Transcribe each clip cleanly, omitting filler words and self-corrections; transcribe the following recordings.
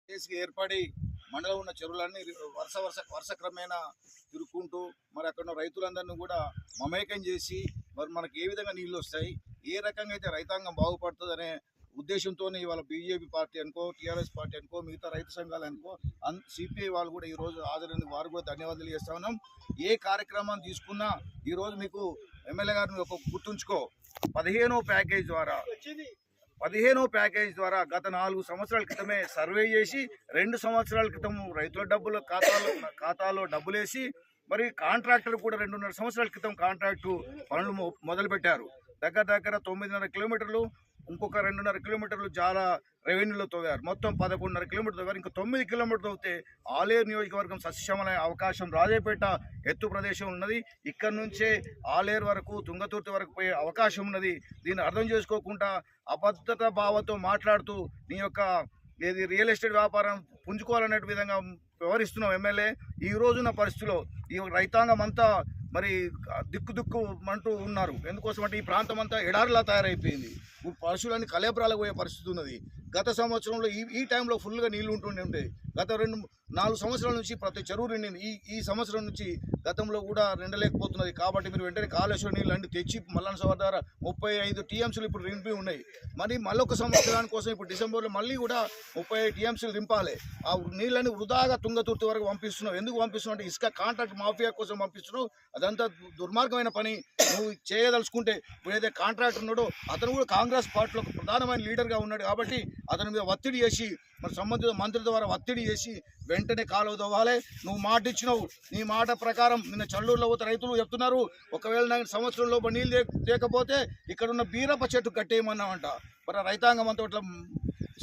కేసుకి ఏర్పడి మండలం ఉన్న చెరువులన్నీ వరుస క్రమేణా తిరుక్కుంటూ మరి అక్కడ రైతులందరినీ కూడా మమేకం చేసి మరి మనకి ఏ విధంగా నీళ్ళు వస్తాయి, ఏ రకంగా అయితే రైతాంగం బాగుపడుతుంది అనే ఉద్దేశంతో ఇవాళ బీజేపీ పార్టీ అనుకో, టీఆర్ఎస్ పార్టీ అనుకో, మిగతా రైతు సంఘాలు అనుకో, సిపిఐ వాళ్ళు కూడా ఈరోజు హాజరైన వారు కూడా ధన్యవాదాలు చేస్తా ఉన్నాం. ఏ కార్యక్రమాన్ని తీసుకున్నా ఈరోజు మీకు ఎమ్మెల్యే గారిని ఒక గుర్తుంచుకో, 15వ ప్యాకేజ్ ద్వారా గత 4 సంవత్సరాల క్రితమే సర్వే చేసి 2 సంవత్సరాల క్రితం రైతుల డబ్బుల ఖాతాలో డబ్బులేసి మరి కాంట్రాక్టర్ కూడా 2.5 సంవత్సరాల క్రితం కాంట్రాక్టు పనులు మొదలుపెట్టారు. దగ్గర 9.5 కిలోమీటర్లు, ఇంకొక 2.5 కిలోమీటర్లు చాలా రెవెన్యూలో తవ్వారు. మొత్తం 11.5 కిలోమీటర్లు తవ్వారు. ఇంకా 9 కిలోమీటర్లు తవ్వితే ఆలేరు నియోజకవర్గం సస్యశ్యామలయ్యే అవకాశం రాజేపేట ఎత్తు ప్రదేశం ఉన్నది. ఇక్కడ నుంచే ఆలేరు వరకు, తుంగతుర్తి వరకు పోయే అవకాశం ఉన్నది. దీన్ని అర్థం చేసుకోకుండా అబద్ధత భావంతో మాట్లాడుతూ నీ యొక్క రియల్ ఎస్టేట్ వ్యాపారం పుంజుకోవాలనే విధంగా వ్యవహరిస్తున్నాం ఎమ్మెల్యే. ఈ రోజున పరిస్థితిలో ఈ రైతాంగం అంతా మరి దిక్కు అంటూ ఉన్నారు. ఎందుకోసం అంటే ఈ ప్రాంతం అంతా ఎడారిలా తయారైపోయింది. పశువులన్నీ కలేబరాలకు పోయే పరిస్థితి ఉన్నది. గత సంవత్సరంలో ఈ టైంలో ఫుల్గా నీళ్లు ఉంటుండే. గత 4 సంవత్సరాల నుంచి ప్రతి చెరువు నిండింది. ఈ సంవత్సరం నుంచి గతంలో కూడా నిండలేకపోతున్నది. కాబట్టి మీరు వెంటనే కాళేశ్వరం నీళ్ళు అన్ని తెచ్చి మల్లన్న సభ ద్వారా 35 టీఎంసీలు ఇప్పుడు నింపి ఉన్నాయి. మరి మళ్ళొక సంవత్సరాని కోసం ఇప్పుడు డిసెంబర్లో మళ్ళీ కూడా 35 టీఎంసీలు నింపాలి. ఆ నీళ్ళని వృధాగా తుంగతుర్తి వరకు పంపిస్తున్నావు. ఎందుకు పంపిస్తున్నావు అంటే ఇసుక కాంట్రాక్ట్ మాఫియా కోసం పంపిస్తున్నావు. అదంతా దుర్మార్గమైన పని. నువ్వు చేయదలుచుకుంటే ఇప్పుడైతే కాంట్రాక్ట్ ఉన్నాడో అతను కూడా కాంగ్రెస్ పార్టీలో ఒక ప్రధానమైన లీడర్గా ఉన్నాడు. కాబట్టి అతని మీద ఒత్తిడి చేసి మరి సంబంధిత మంత్రి ద్వారా ఒత్తిడి చేసి వెంటనే కాలువ తవ్వాలి. నువ్వు మాట ఇచ్చినావు. నీ మాట ప్రకారం నిన్న చల్లూరులో పోతే రైతులు చెప్తున్నారు, ఒకవేళ నాకు సంవత్సరంలో నీళ్ళు లేకపోతే ఇక్కడున్న బీరప్ప చెట్టు కట్టేయమన్నామంట. మరి రైతాంగం అంతా ఇట్లా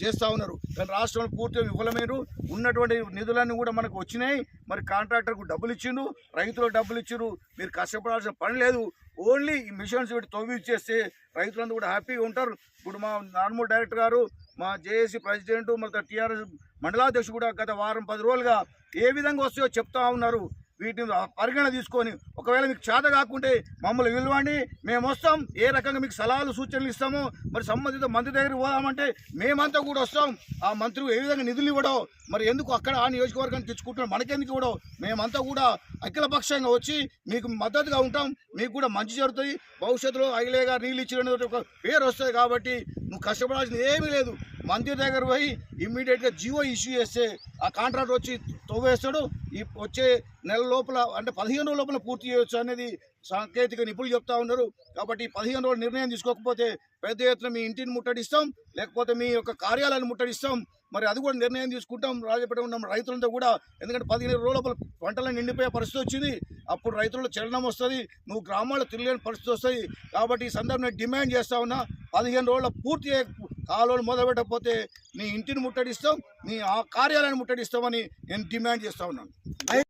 చేస్తూ ఉన్నారు. కానీ రాష్ట్రంలో పూర్తిగా విఫలమైన ఉన్నటువంటి నిధులన్నీ కూడా మనకు వచ్చినాయి. మరి కాంట్రాక్టర్కు డబ్బులు ఇచ్చిండు, రైతులకు డబ్బులు ఇచ్చిండ్రు. మీరు కష్టపడాల్సిన పని లేదు. ఓన్లీ ఈ మిషన్స్ పెట్టి తవ్వి ఇచ్చేస్తే రైతులందరూ కూడా హ్యాపీగా ఉంటారు. ఇప్పుడు మా నార్మల్ డైరెక్టర్ గారు, మా జేఏసీ ప్రెసిడెంట్, మరి టీఆర్ఎస్ మండలాధ్యక్షుడు కూడా గత వారం 10 రోజులుగా ఏ విధంగా వస్తాయో చెప్తా ఉన్నారు. వీటిని పరిగణ తీసుకొని ఒకవేళ మీకు చేత కాకుంటే మమ్మల్ని పిలవండి, మేము వస్తాం. ఏ రకంగా మీకు సలహాలు సూచనలు ఇస్తామో మరి సంబంధిత మంత్రి దగ్గరికి పోదామంటే మేమంతా కూడా వస్తాం. ఆ మంత్రి ఏ విధంగా నిధులు ఇవ్వడో, మరి ఎందుకు అక్కడ ఆ నియోజకవర్గానికి తెచ్చుకుంటున్నాం, మనకెందుకు ఇవ్వడో, మేమంతా కూడా అఖిలపక్షంగా వచ్చి మీకు మద్దతుగా ఉంటాం. మీకు కూడా మంచి జరుగుతుంది. భవిష్యత్తులో ఐలేగా నీళ్ళు ఇచ్చిన ఒక పేరు వస్తుంది. కాబట్టి నువ్వు కష్టపడాల్సింది ఏమీ లేదు. మంత్రి దగ్గర పోయి ఇమ్మీడియట్గా జీవో ఇష్యూ చేస్తే ఆ కాంట్రాక్టర్ వచ్చి తవ్వేస్తాడు. ఈ వచ్చే నెల లోపల అంటే 15 రోజుల లోపల పూర్తి చేయవచ్చు అనేది సాంకేతిక నిపుణులు చెప్తా ఉన్నారు. కాబట్టి 15 రోజులు నిర్ణయం తీసుకోకపోతే పెద్ద ఎత్తున మీ ఇంటిని ముట్టడిస్తాం, లేకపోతే మీ యొక్క కార్యాలయాన్ని ముట్టడిస్తాం. మరి అది కూడా నిర్ణయం తీసుకుంటాం. రాజపేట ఉన్న రైతులంతా కూడా, ఎందుకంటే 15 రోజుల లోపల పంటలను నిండిపోయే పరిస్థితి వచ్చింది. అప్పుడు రైతుల్లో చలనం వస్తుంది, నువ్వు గ్రామాల్లో తిరగలేని పరిస్థితి వస్తుంది. కాబట్టి ఈ సందర్భంగా డిమాండ్ చేస్తా ఉన్నా, 15 రోజుల పూర్తి కాలువలు మొదలుపెట్టకపోతే నీ ఇంటిని ముట్టడిస్తాం, నీ కార్యాలయాన్ని ముట్టడిస్తామని నేను డిమాండ్ చేస్తా ఉన్నాను.